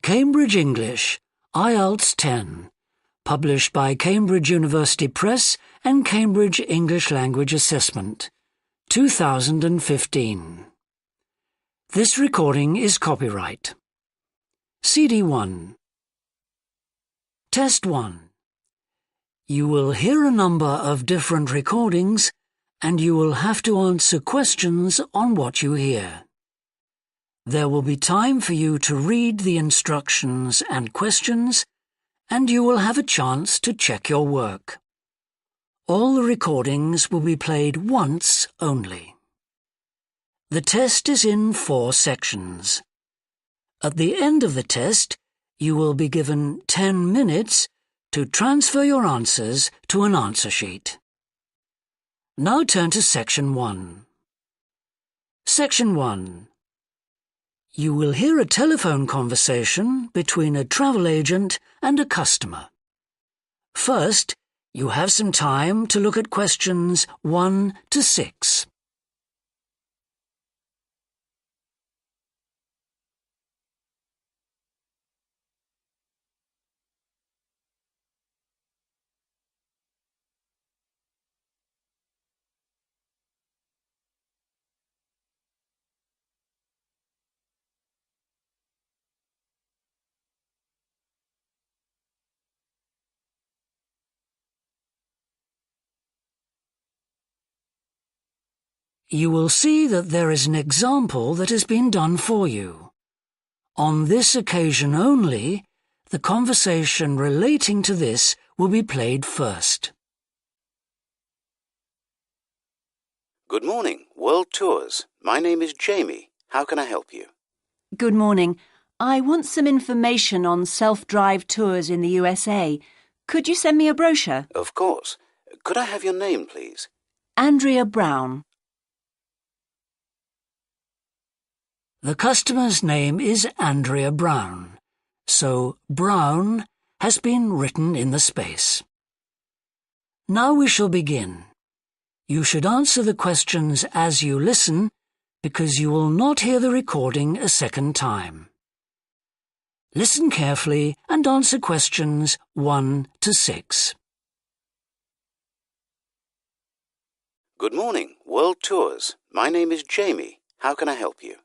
Cambridge English, Ielts 10, published by Cambridge University Press and Cambridge English Language Assessment, 2015. This recording is copyright. CD 1. Test 1. You will hear a number of different recordings and you will have to answer questions on what you hear. There will be time for you to read the instructions and questions, and you will have a chance to check your work. All the recordings will be played once only. The test is in 4 sections. At the end of the test, you will be given 10 minutes to transfer your answers to an answer sheet. Now turn to Section 1. Section 1. You will hear a telephone conversation between a travel agent and a customer. First, you have some time to look at questions 1 to 6. You will see that there is an example that has been done for you. On this occasion only, the conversation relating to this will be played first. Good morning, World Tours. My name is Jamie. How can I help you? Good morning. I want some information on self-drive tours in the USA. Could you send me a brochure? Of course. Could I have your name, please? Andrea Brown. The customer's name is Andrea Brown, so Brown has been written in the space. Now we shall begin. You should answer the questions as you listen, because you will not hear the recording a second time. Listen carefully and answer questions 1 to 6. Good morning, World Tours. My name is Jamie. How can I help you?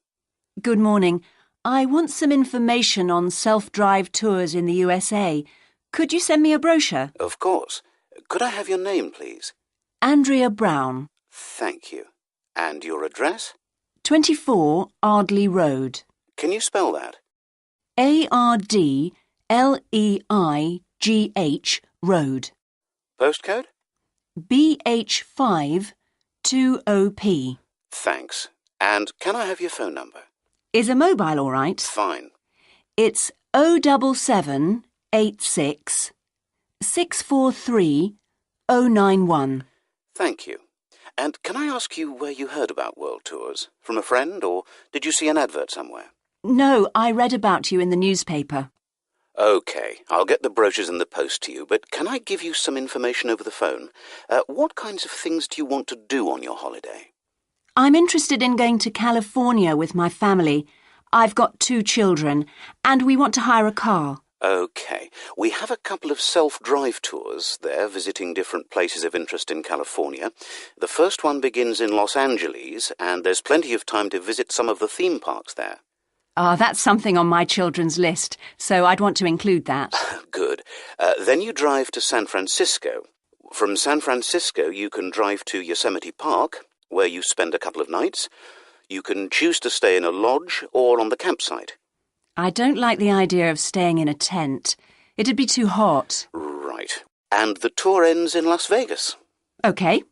Good morning. I want some information on self-drive tours in the USA. Could you send me a brochure? Of course. Could I have your name, please? Andrea Brown. Thank you. And your address? 24 Ardley Road. Can you spell that? Ardleigh Road. Postcode? BH5 2OP. Thanks. And can I have your phone number? Is a mobile all right? Fine. It's 07786 643 091. Thank you. And can I ask you where you heard about World Tours? From a friend, or did you see an advert somewhere? No, I read about you in the newspaper. OK, I'll get the brochures in the post to you, but can I give you some information over the phone? What kinds of things do you want to do on your holiday? I'm interested in going to California with my family. I've got 2 children, and we want to hire a car. OK. We have a couple of self-drive tours there, visiting different places of interest in California. The first one begins in Los Angeles, and there's plenty of time to visit some of the theme parks there. That's something on my children's list, so I'd want to include that. Good. Then you drive to San Francisco. From San Francisco, you can drive to Yosemite Park, where you spend a couple of nights. You can choose to stay in a lodge or on the campsite. I don't like the idea of staying in a tent. It'd be too hot. Right. And the tour ends in Las Vegas. OK.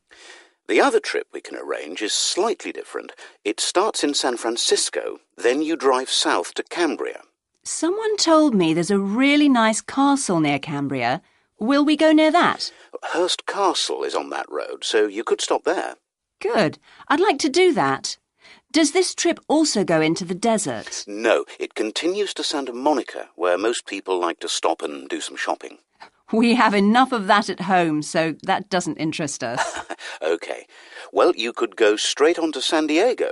The other trip we can arrange is slightly different. It starts in San Francisco, then you drive south to Cambria. Someone told me there's a really nice castle near Cambria. Will we go near that? Hearst Castle is on that road, so you could stop there. Good. I'd like to do that. Does this trip also go into the desert? No, it continues to Santa Monica, where most people like to stop and do some shopping. We have enough of that at home, so that doesn't interest us. OK. Well, you could go straight on to San Diego.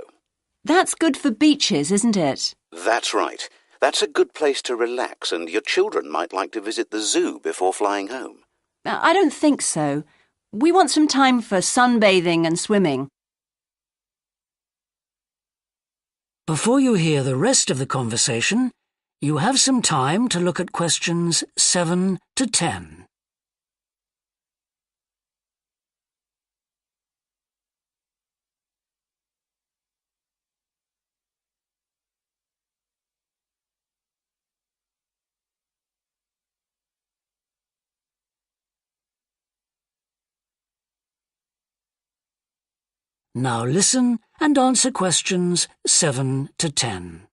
That's good for beaches, isn't it? That's right. That's a good place to relax, and your children might like to visit the zoo before flying home. I don't think so. We want some time for sunbathing and swimming. Before you hear the rest of the conversation, you have some time to look at questions 7 to 10. Now listen and answer questions 7 to 10.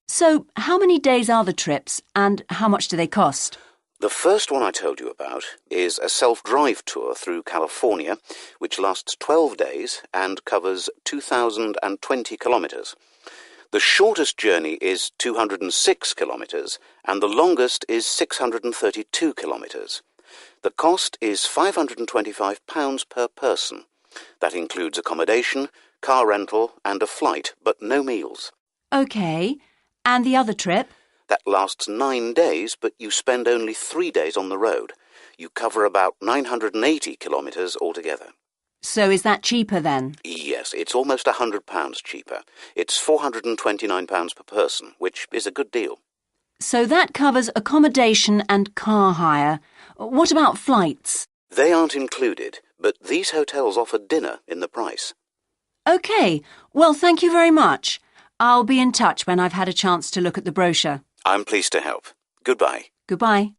So, how many days are the trips and how much do they cost? The first one I told you about is a self-drive tour through California, which lasts 12 days and covers 2,020 kilometres. The shortest journey is 206 kilometres and the longest is 632 kilometres. The cost is £525 per person. That includes accommodation, car rental and a flight, but no meals. OK. And the other trip? That lasts 9 days, but you spend only 3 days on the road. You cover about 980 kilometres altogether. So is that cheaper then? Yes, it's almost £100 cheaper. It's £429 per person, which is a good deal. So that covers accommodation and car hire. What about flights? They aren't included, but these hotels offer dinner in the price. OK. Well, thank you very much. I'll be in touch when I've had a chance to look at the brochure. I'm pleased to help. Goodbye. Goodbye.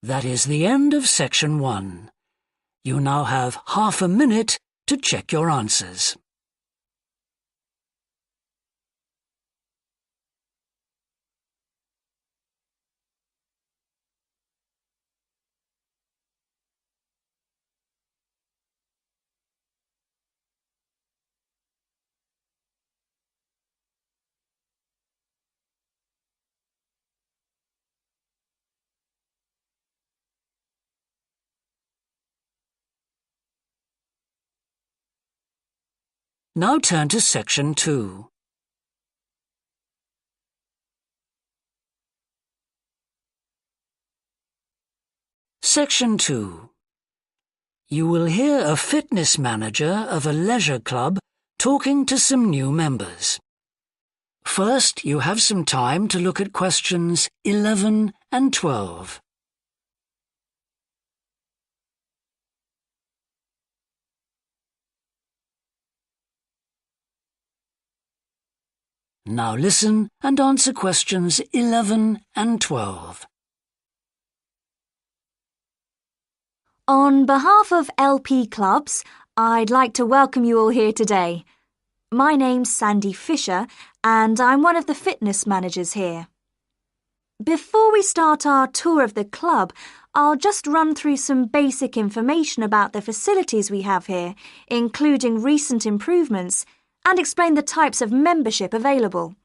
That is the end of section 1. You now have half a minute to check your answers. Now turn to section 2. Section 2. You will hear a fitness manager of a leisure club talking to some new members. First, you have some time to look at questions 11 and 12. Now listen and answer questions 11 and 12. On behalf of LP Clubs, I'd like to welcome you all here today. My name's Sandy Fisher, and I'm one of the fitness managers here. Before we start our tour of the club, I'll just run through some basic information about the facilities we have here, including recent improvements, and explain the types of membership available.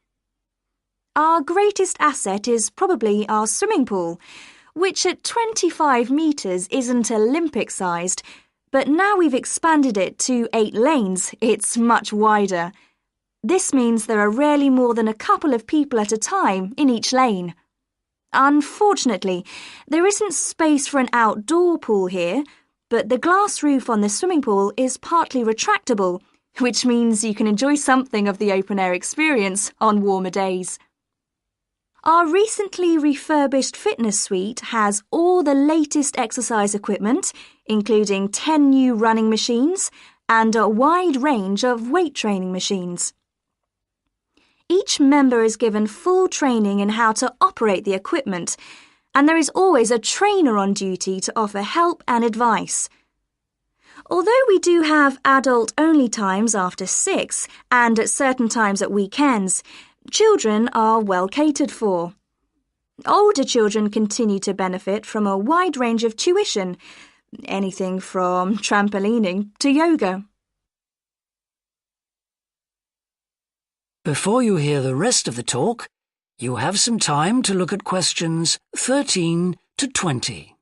Our greatest asset is probably our swimming pool, which at 25 metres isn't Olympic-sized, but now we've expanded it to 8 lanes, it's much wider. This means there are rarely more than a couple of people at a time in each lane. Unfortunately, there isn't space for an outdoor pool here, but the glass roof on the swimming pool is partly retractable, which means you can enjoy something of the open-air experience on warmer days. Our recently refurbished fitness suite has all the latest exercise equipment, including 10 new running machines and a wide range of weight training machines. Each member is given full training in how to operate the equipment, and there is always a trainer on duty to offer help and advice. Although we do have adult-only times after 6 and at certain times at weekends, children are well catered for. Older children continue to benefit from a wide range of tuition, anything from trampolining to yoga. Before you hear the rest of the talk, you have some time to look at questions 13 to 20.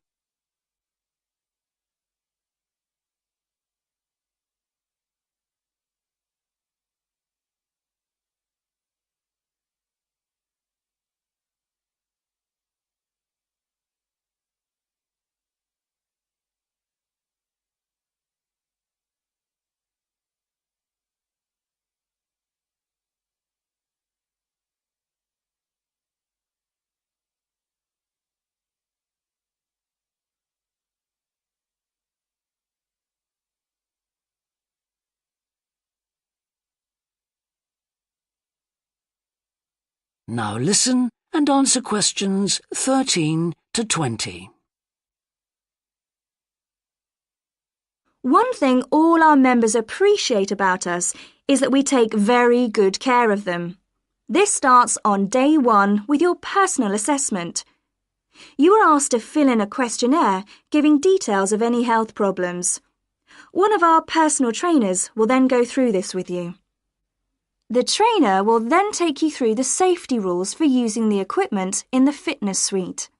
Now listen and answer questions 13 to 20. One thing all our members appreciate about us is that we take very good care of them. This starts on day 1 with your personal assessment. You are asked to fill in a questionnaire giving details of any health problems. One of our personal trainers will then go through this with you. The trainer will then take you through the safety rules for using the equipment in the fitness suite.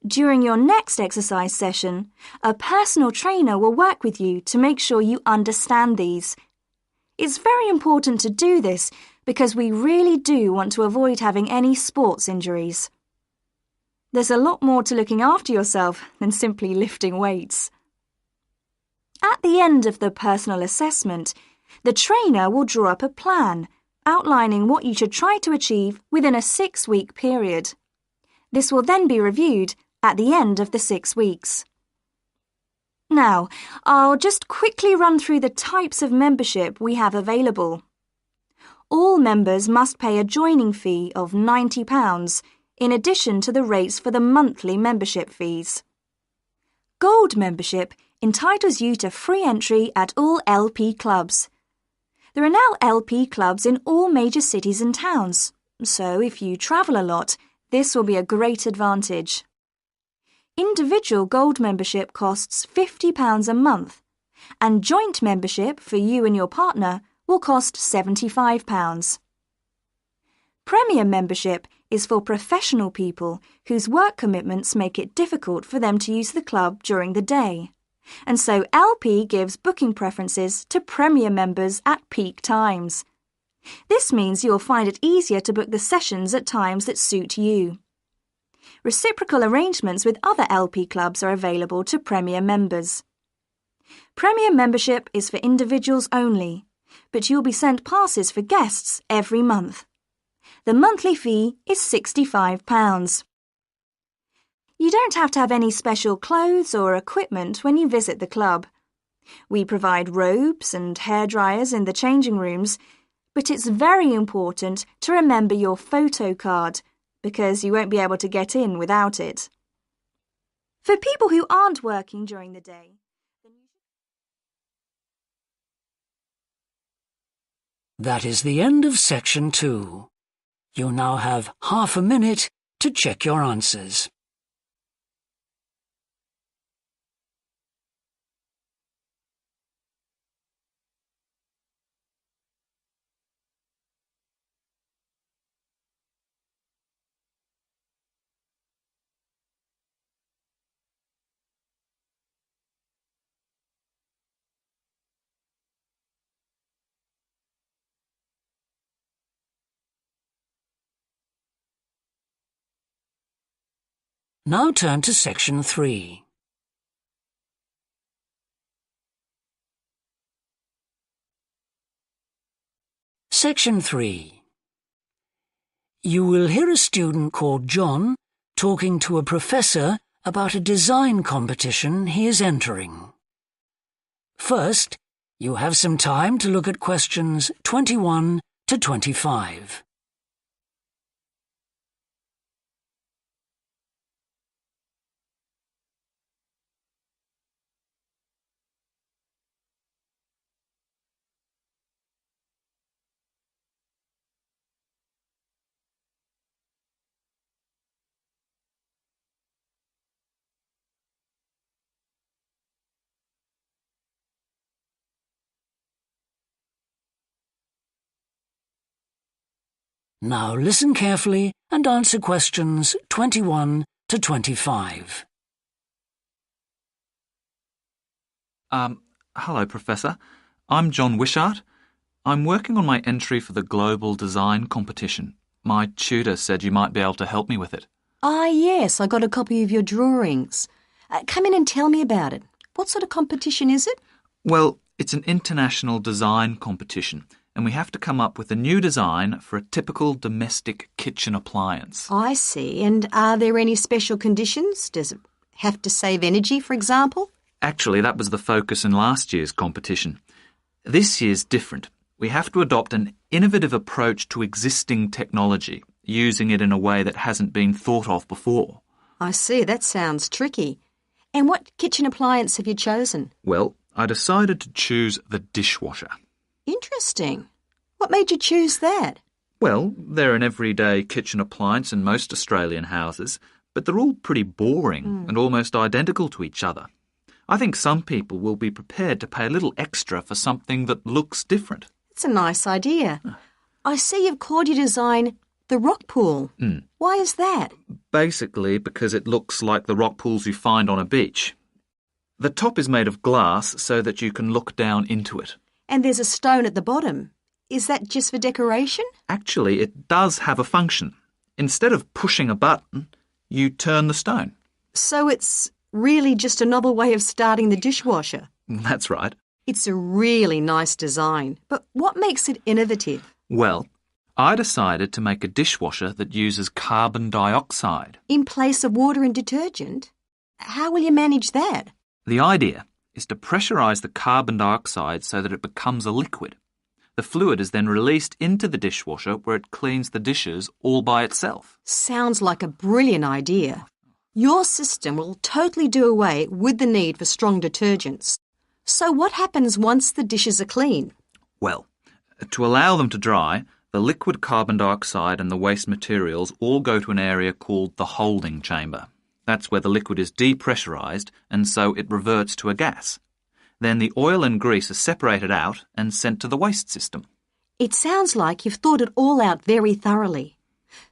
During your next exercise session, a personal trainer will work with you to make sure you understand these. It's very important to do this because we really do want to avoid having any sports injuries. There's a lot more to looking after yourself than simply lifting weights. At the end of the personal assessment, the trainer will draw up a plan outlining what you should try to achieve within a 6-week period. This will then be reviewed at the end of the 6 weeks. Now, I'll just quickly run through the types of membership we have available. All members must pay a joining fee of £90 in addition to the rates for the monthly membership fees. Gold membership entitles you to free entry at all LP clubs. There are now LP clubs in all major cities and towns, so if you travel a lot, this will be a great advantage. Individual gold membership costs £50 a month, and joint membership for you and your partner will cost £75. Premier membership is for professional people whose work commitments make it difficult for them to use the club during the day, and so LP gives booking preferences to Premier members at peak times. This means you'll find it easier to book the sessions at times that suit you. Reciprocal arrangements with other LP clubs are available to Premier members. Premier membership is for individuals only, but you'll be sent passes for guests every month. The monthly fee is £65. You don't have to have any special clothes or equipment when you visit the club. We provide robes and hairdryers in the changing rooms, but it's very important to remember your photo card because you won't be able to get in without it. For people who aren't working during the day, That is the end of section 2. You now have half a minute to check your answers. Now turn to section 3. Section 3. You will hear a student called John talking to a professor about a design competition he is entering. First, you have some time to look at questions 21 to 25. Now listen carefully and answer questions 21 to 25. Hello, Professor. I'm John Wishart. I'm working on my entry for the Global Design Competition. My tutor said you might be able to help me with it. Ah, yes, I got a copy of your drawings. Come in and tell me about it. What sort of competition is it? Well, it's an international design competition, and we have to come up with a new design for a typical domestic kitchen appliance. I see. And are there any special conditions? Does it have to save energy, for example? Actually, that was the focus in last year's competition. This year's different. We have to adopt an innovative approach to existing technology. using it in a way that hasn't been thought of before. I see, that sounds tricky. And what kitchen appliance have you chosen? Well, I decided to choose the dishwasher. Interesting. What made you choose that? Well, they're an everyday kitchen appliance in most Australian houses, but they're all pretty boring and almost identical to each other. I think some people will be prepared to pay a little extra for something that looks different. It's a nice idea. I see you've called your design the rock pool. Why is that? Basically because it looks like the rock pools you find on a beach. The top is made of glass so that you can look down into it. And there's a stone at the bottom. Is that just for decoration? Actually, it does have a function. Instead of pushing a button, you turn the stone. So it's really just a novel way of starting the dishwasher. That's right. It's a really nice design, but what makes it innovative? Well, I decided to make a dishwasher that uses carbon dioxide. In place of water and detergent? How will you manage that? The idea is to pressurise the carbon dioxide so that it becomes a liquid. The fluid is then released into the dishwasher where it cleans the dishes all by itself. Sounds like a brilliant idea. Your system will totally do away with the need for strong detergents. So what happens once the dishes are clean? Well, to allow them to dry, the liquid carbon dioxide and the waste materials all go to an area called the holding chamber. That's where the liquid is depressurised and so it reverts to a gas. Then the oil and grease are separated out and sent to the waste system. It sounds like you've thought it all out very thoroughly.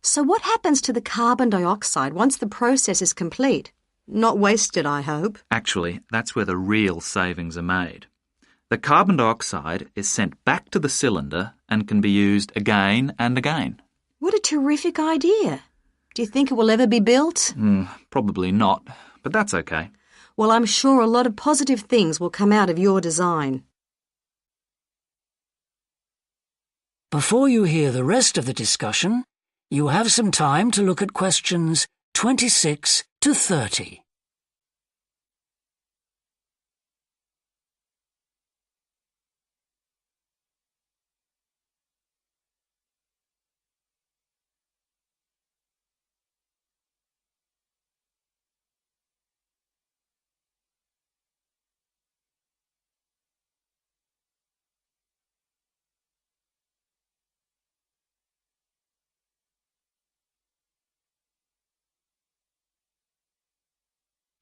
So what happens to the carbon dioxide once the process is complete? Not wasted, I hope. Actually, that's where the real savings are made. The carbon dioxide is sent back to the cylinder and can be used again and again. What a terrific idea. Do you think it will ever be built? Probably not, but that's okay. Well, I'm sure a lot of positive things will come out of your design. Before you hear the rest of the discussion, you have some time to look at questions 26 to 30.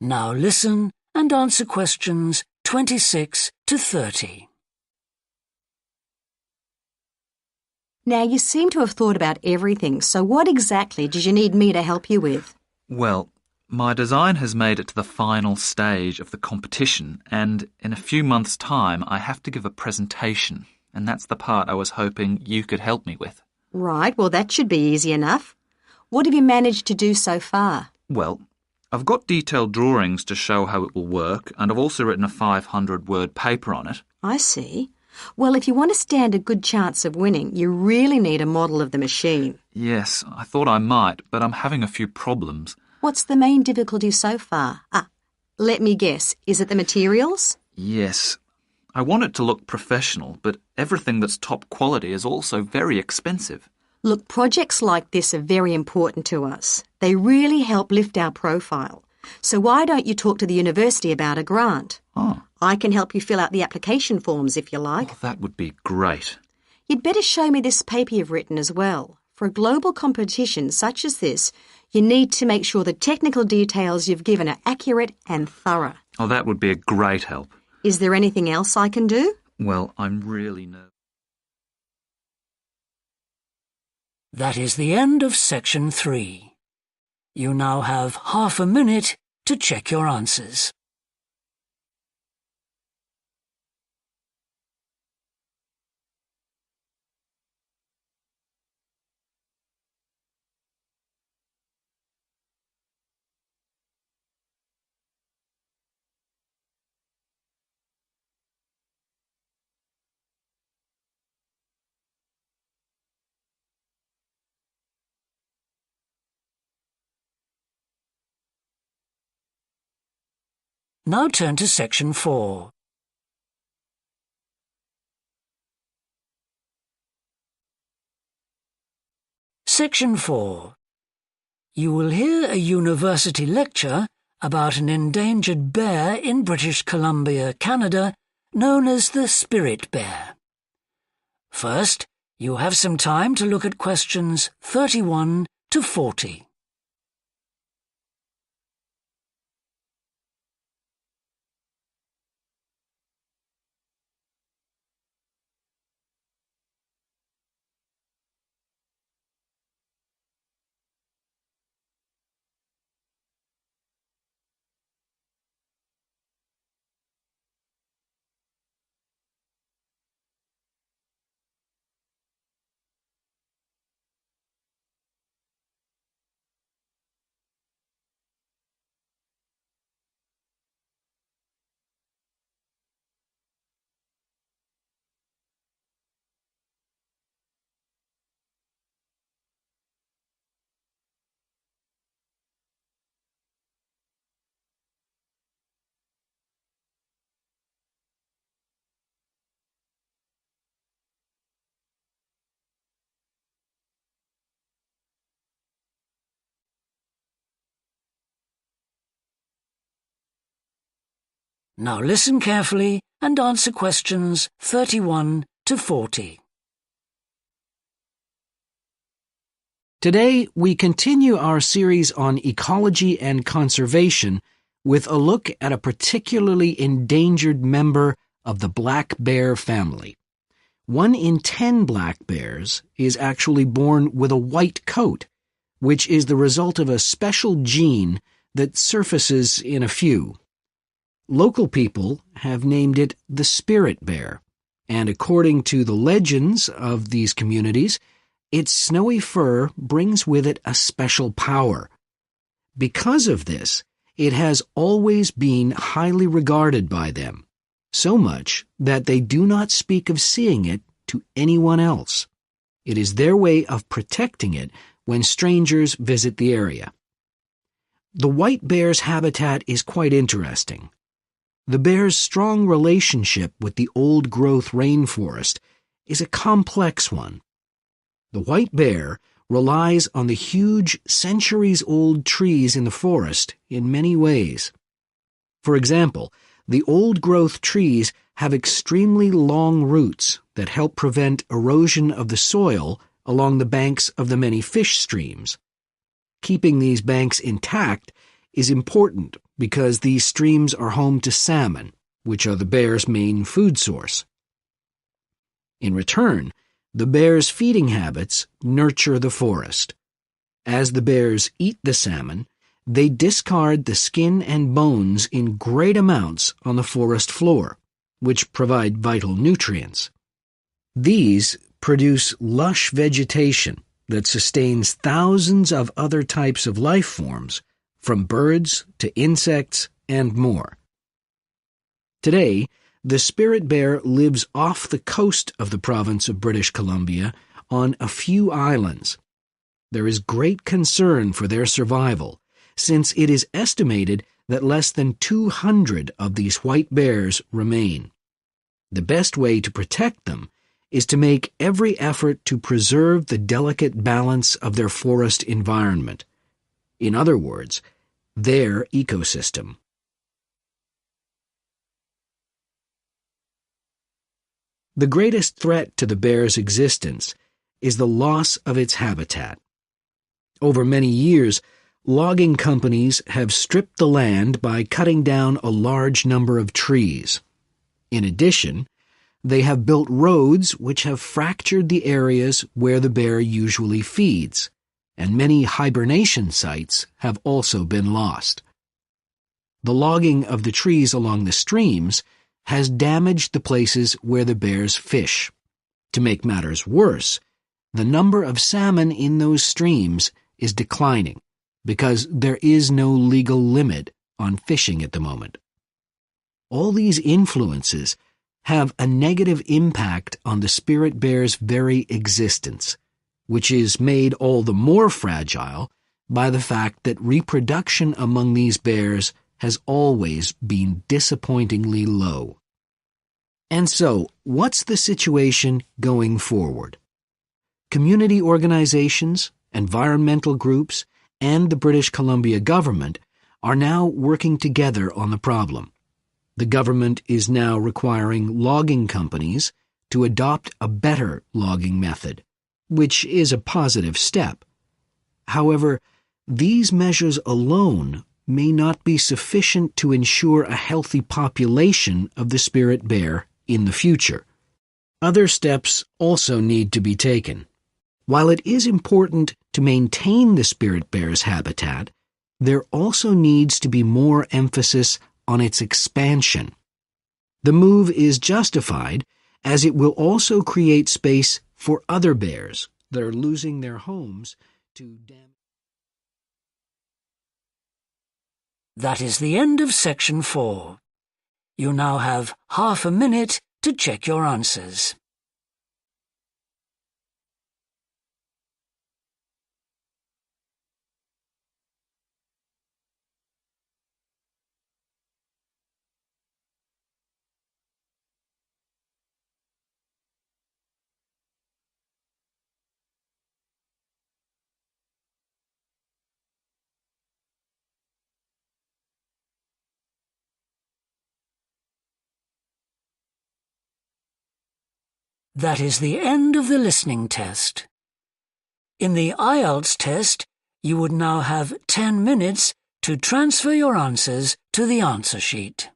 Now listen and answer questions 26 to 30. Now, you seem to have thought about everything, so what exactly did you need me to help you with? Well, my design has made it to the final stage of the competition, and in a few months' time I have to give a presentation, and that's the part I was hoping you could help me with. Right, well, that should be easy enough. What have you managed to do so far? Well, I've got detailed drawings to show how it will work, and I've also written a 500-word paper on it. I see. Well, if you want to stand a good chance of winning, you really need a model of the machine. Yes, I thought I might, but I'm having a few problems. What's the main difficulty so far? Let me guess. Is it the materials? Yes. I want it to look professional, but everything that's top quality is also very expensive. Look, projects like this are very important to us. They really help lift our profile. So why don't you talk to the university about a grant? Oh. I can help you fill out the application forms if you like. Oh, that would be great. You'd better show me this paper you've written as well. For a global competition such as this, you need to make sure the technical details you've given are accurate and thorough. Oh, that would be a great help. Is there anything else I can do? Well, I'm really nervous. That is the end of section 3. You now have half a minute to check your answers. Now turn to section 4. Section 4. You will hear a university lecture about an endangered bear in British Columbia, Canada, known as the spirit bear. First, you have some time to look at questions 31 to 40. Now listen carefully and answer questions 31 to 40. Today, we continue our series on ecology and conservation with a look at a particularly endangered member of the black bear family. 1 in 10 black bears is actually born with a white coat, which is the result of a special gene that surfaces in a few. Local people have named it the spirit bear, and according to the legends of these communities, its snowy fur brings with it a special power. Because of this, it has always been highly regarded by them, so much that they do not speak of seeing it to anyone else. It is their way of protecting it when strangers visit the area. The white bear's habitat is quite interesting. The bear's strong relationship with the old-growth rainforest is a complex one. The white bear relies on the huge, centuries-old trees in the forest in many ways. For example, the old-growth trees have extremely long roots that help prevent erosion of the soil along the banks of the many fish streams. Keeping these banks intact is important because these streams are home to salmon, which are the bear's main food source. In return, the bear's feeding habits nurture the forest. As the bears eat the salmon, they discard the skin and bones in great amounts on the forest floor, which provide vital nutrients. These produce lush vegetation that sustains thousands of other types of life forms, from birds to insects and more. Today, the spirit bear lives off the coast of the province of British Columbia on a few islands. There is great concern for their survival, since it is estimated that less than 200 of these white bears remain. The best way to protect them is to make every effort to preserve the delicate balance of their forest environment. In other words, their ecosystem. The greatest threat to the bear's existence is the loss of its habitat. Over many years, logging companies have stripped the land by cutting down a large number of trees. In addition, they have built roads which have fractured the areas where the bear usually feeds, and many hibernation sites have also been lost. The logging of the trees along the streams has damaged the places where the bears fish. To make matters worse, the number of salmon in those streams is declining because there is no legal limit on fishing at the moment. All these influences have a negative impact on the spirit bear's very existence, which is made all the more fragile by the fact that reproduction among these bears has always been disappointingly low. And so, what's the situation going forward? Community organizations, environmental groups, and the British Columbia government are now working together on the problem. The government is now requiring logging companies to adopt a better logging method, which is a positive step. However, these measures alone may not be sufficient to ensure a healthy population of the spirit bear in the future. Other steps also need to be taken. While it is important to maintain the spirit bear's habitat, there also needs to be more emphasis on its expansion. The move is justified as it will also create space for other bears that are losing their homes to damage. That is the end of section 4. You now have half a minute to check your answers. That is the end of the listening test. In the Ielts test, you would now have 10 minutes to transfer your answers to the answer sheet.